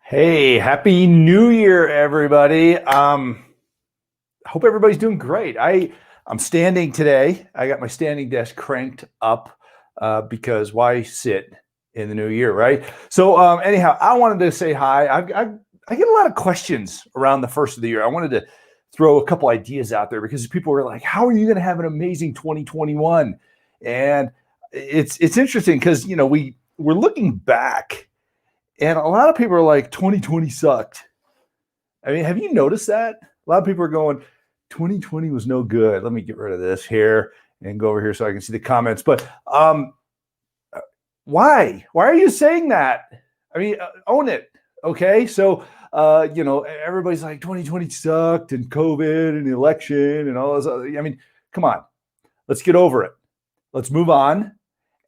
Hey, happy New Year, everybody. Hope everybody's doing great. I'm standing today. I got my standing desk cranked up because why sit in the new year, right? So anyhow, I wanted to say hi. I get a lot of questions around the first of the year. I wanted to throw a couple ideas out there because people were like, "How are you going to have an amazing 2021?" And it's interesting because we're looking back. And a lot of people are like, 2020 sucked. I mean, have you noticed that? A lot of people are going, 2020 was no good. Let me get rid of this here and go over here so I can see the comments. But why? Why are you saying that? I mean, own it. Okay. So, everybody's like 2020 sucked and COVID and the election and all this. I mean, come on. Let's get over it. Let's move on.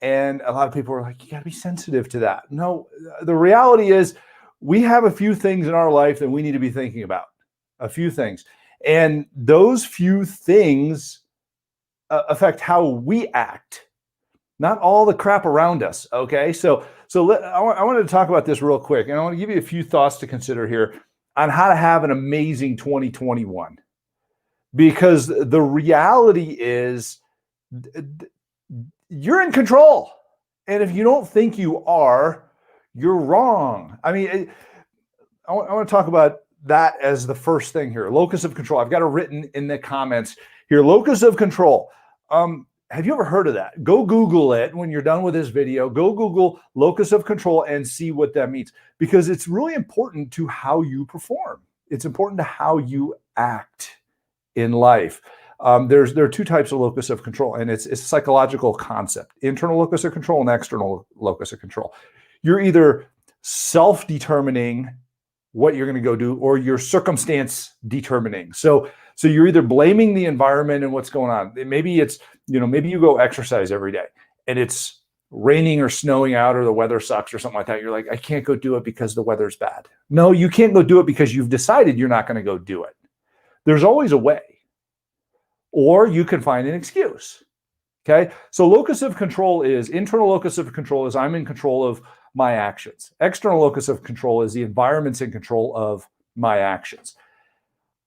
And a lot of people are like, you got to be sensitive to that. No, the reality is we have a few things in our life that we need to be thinking about, a few things. And those few things affect how we act, not all the crap around us. Okay. I wanted to talk about this real quick. And I want to give you a few thoughts to consider here on how to have an amazing 2021. Because the reality is, you're in control. And if you don't think you are, you're wrong. I mean, I want to talk about that as the first thing here. Locus of control. I've got it written in the comments here. Locus of control. Have you ever heard of that? Go Google it when you're done with this video. Go Google locus of control and see what that means. Because it's really important to how you perform. It's important to how you act in life. There are two types of locus of control, and it's a psychological concept: internal locus of control and external locus of control. You're either self-determining what you're going to go do, or you're circumstance determining. So you're either blaming the environment and what's going on. Maybe it's, maybe you go exercise every day and it's raining or snowing out or the weather sucks or something like that. You're like, I can't go do it because the weather's bad. No, you can't go do it because you've decided you're not going to go do it. There's always a way. Or you can find an excuse. Okay. So locus of control is internal locus of control is I'm in control of my actions. External locus of control is the environment's in control of my actions.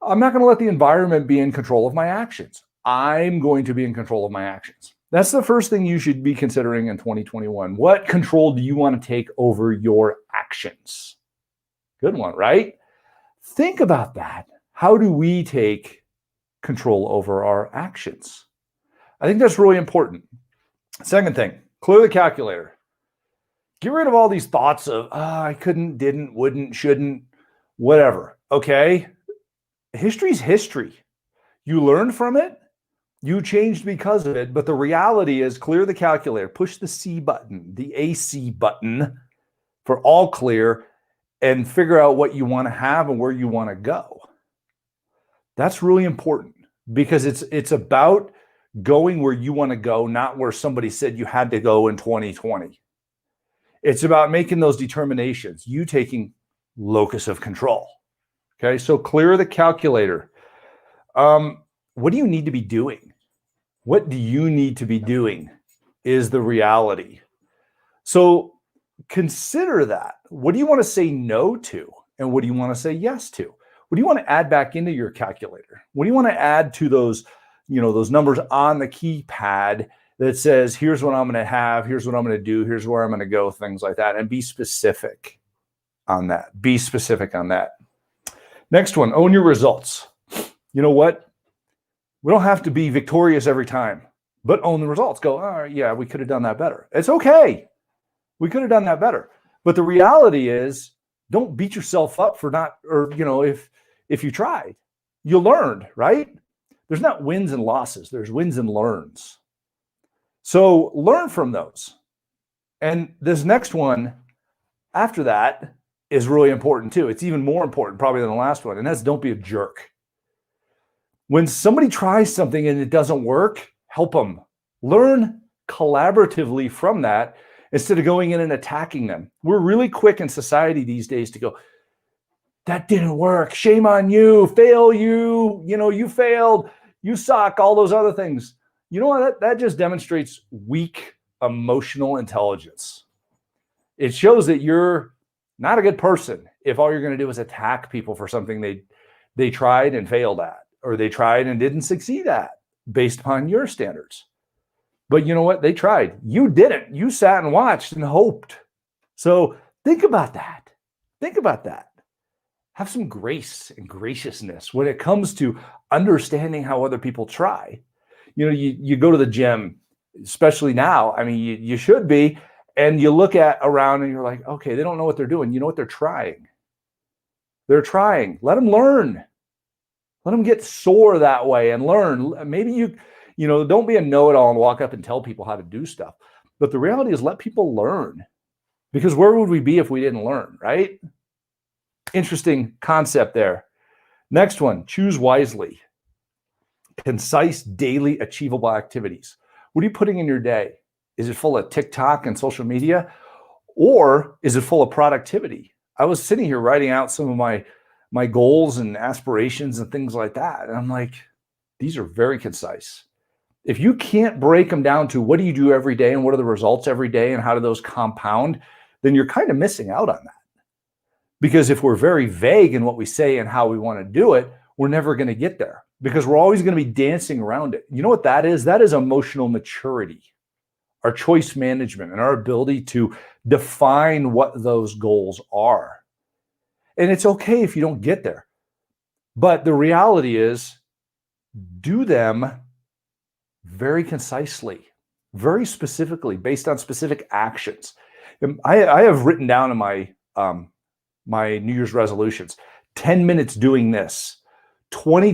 I'm not going to let the environment be in control of my actions. I'm going to be in control of my actions. That's the first thing you should be considering in 2021. What control do you want to take over your actions? Good one, right? Think about that. How do we take control over our actions? I think that's really important. Second thing, clear the calculator. Get rid of all these thoughts of, I couldn't, didn't, wouldn't, shouldn't, whatever. Okay. History's history. You learned from it. You changed because of it. But the reality is, clear the calculator, push the C button, the AC button for all clear, and figure out what you want to have and where you want to go. That's really important because it's about going where you want to go, not where somebody said you had to go in 2020. It's about making those determinations, you taking locus of control. Okay, so clear the calculator. What do you need to be doing? What do you need to be doing is the reality. So consider that. What do you want to say no to? And what do you want to say yes to? What do you want to add back into your calculator? What do you want to add to those, those numbers on the keypad that says, here's what I'm going to have, here's what I'm going to do, here's where I'm going to go, things like that, and be specific on that. Be specific on that. Next one, own your results. You know what? We don't have to be victorious every time, but own the results. Go, all right, yeah, we could have done that better. It's okay. We could have done that better. But the reality is, don't beat yourself up for not, or, if you tried, you learned, right? There's not wins and losses. There's wins and learns. So learn from those. And this next one after that is really important too. It's even more important probably than the last one. And that's don't be a jerk. When somebody tries something and it doesn't work, help them. Learn collaboratively from that instead of going in and attacking them. We're really quick in society these days to go, that didn't work. Shame on you. Fail you. You failed. You suck. All those other things. You know what? That just demonstrates weak emotional intelligence. It shows that you're not a good person if all you're going to do is attack people for something they tried and failed at, or they tried and didn't succeed at based upon your standards. But you know what? They tried. You didn't. You sat and watched and hoped. So think about that. Think about that. Have some grace and graciousness when it comes to understanding how other people try. You know, you go to the gym, especially now. I mean, you should be. And you look at around and you're like, okay, they don't know what they're doing. You know what? They're trying. They're trying. Let them learn. Let them get sore that way and learn. Maybe you know, don't be a know-it-all and walk up and tell people how to do stuff. But the reality is, let people learn. Because where would we be if we didn't learn, right? Interesting concept there. Next one, choose wisely. Concise, daily, achievable activities. What are you putting in your day? Is it full of TikTok and social media? Or is it full of productivity? I was sitting here writing out some of my goals and aspirations and things like that. And I'm like, these are very concise. If you can't break them down to what do you do every day and what are the results every day and how do those compound, then you're kind of missing out on that. Because if we're very vague in what we say and how we want to do it, we're never going to get there because we're always going to be dancing around it. You know what that is? That is emotional maturity, our choice management, and our ability to define what those goals are. And it's okay if you don't get there. But the reality is, do them very concisely, very specifically, based on specific actions. I have written down in my New Year's resolutions, 10 minutes doing this, 20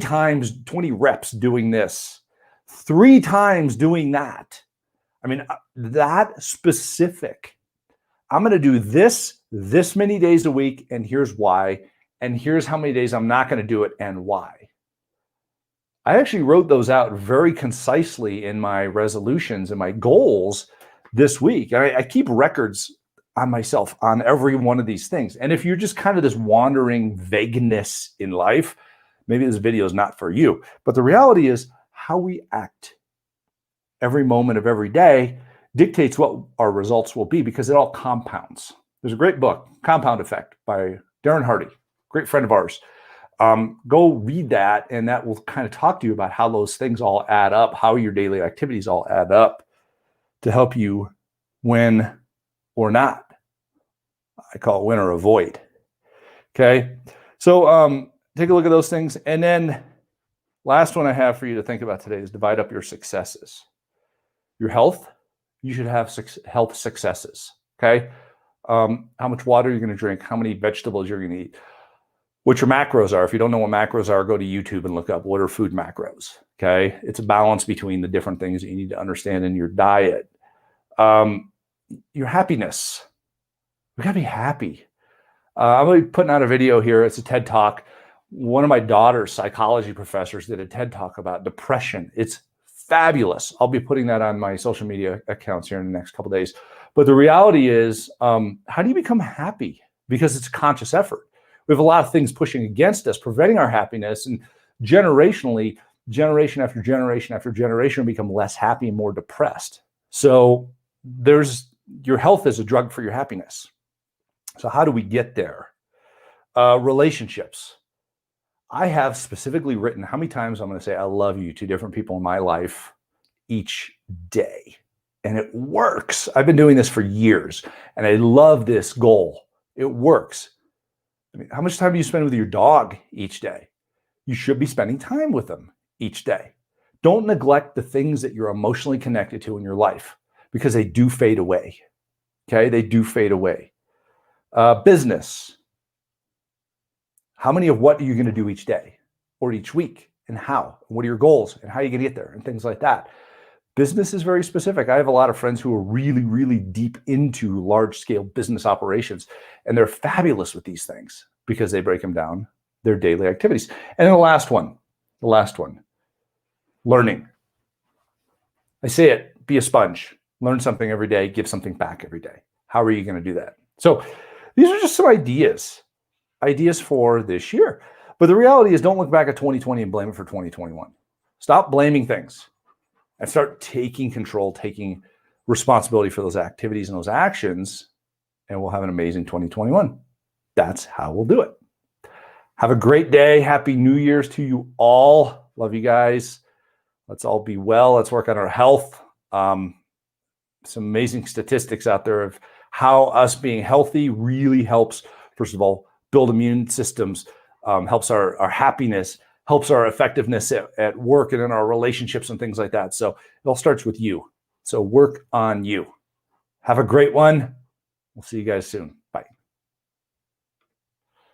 reps doing this, 3 times doing that. I mean, that specific. I'm going to do this many days a week, and here's why, and here's how many days I'm not going to do it and why. I actually wrote those out very concisely in my resolutions and my goals this week. I keep records on myself on every one of these things. And if you're just kind of this wandering vagueness in life, maybe this video is not for you. But the reality is how we act every moment of every day dictates what our results will be because it all compounds. There's a great book, Compound Effect by Darren Hardy, great friend of ours. Go read that, and that will kind of talk to you about how those things all add up, how your daily activities all add up to help you win or not. I call it win or avoid. Okay. So take a look at those things. And then last one I have for you to think about today is divide up your successes. Your health, you should have health successes. Okay. How much water you're going to drink, how many vegetables you're going to eat, what your macros are. If you don't know what macros are, go to YouTube and look up what are food macros. Okay. It's a balance between the different things that you need to understand in your diet. Your happiness. We got to be happy. I'm going to be putting out a video here. It's a TED Talk. One of my daughter's psychology professors did a TED Talk about depression. It's fabulous. I'll be putting that on my social media accounts here in the next couple of days. But the reality is, how do you become happy? Because it's a conscious effort. We have a lot of things pushing against us, preventing our happiness. And generationally, generation after generation after generation, we become less happy and more depressed. So your health is a drug for your happiness. So how do we get there? Relationships. I have specifically written how many times I'm going to say I love you to different people in my life each day. And it works. I've been doing this for years, and I love this goal. It works. I mean, how much time do you spend with your dog each day? You should be spending time with them each day. Don't neglect the things that you're emotionally connected to in your life because they do fade away. Okay, they do fade away. Business. How many of what are you going to do each day or each week, and how? What are your goals and how are you going to get there and things like that? Business is very specific. I have a lot of friends who are really, really deep into large-scale business operations, and they're fabulous with these things because they break them down, their daily activities. And then the last one, learning. I say it, be a sponge. Learn something every day, give something back every day. How are you going to do that? So these are just some ideas for this year. But the reality is, don't look back at 2020 and blame it for 2021. Stop blaming things and start taking control, taking responsibility for those activities and those actions, and we'll have an amazing 2021. That's how we'll do it. Have a great day. Happy New Year's to you all. Love you guys. Let's all be well. Let's work on our health. Some amazing statistics out there of how us being healthy really helps, first of all, build immune systems, helps our happiness, helps our effectiveness at work and in our relationships and things like that. So it all starts with you. So work on you. Have a great one. We'll see you guys soon.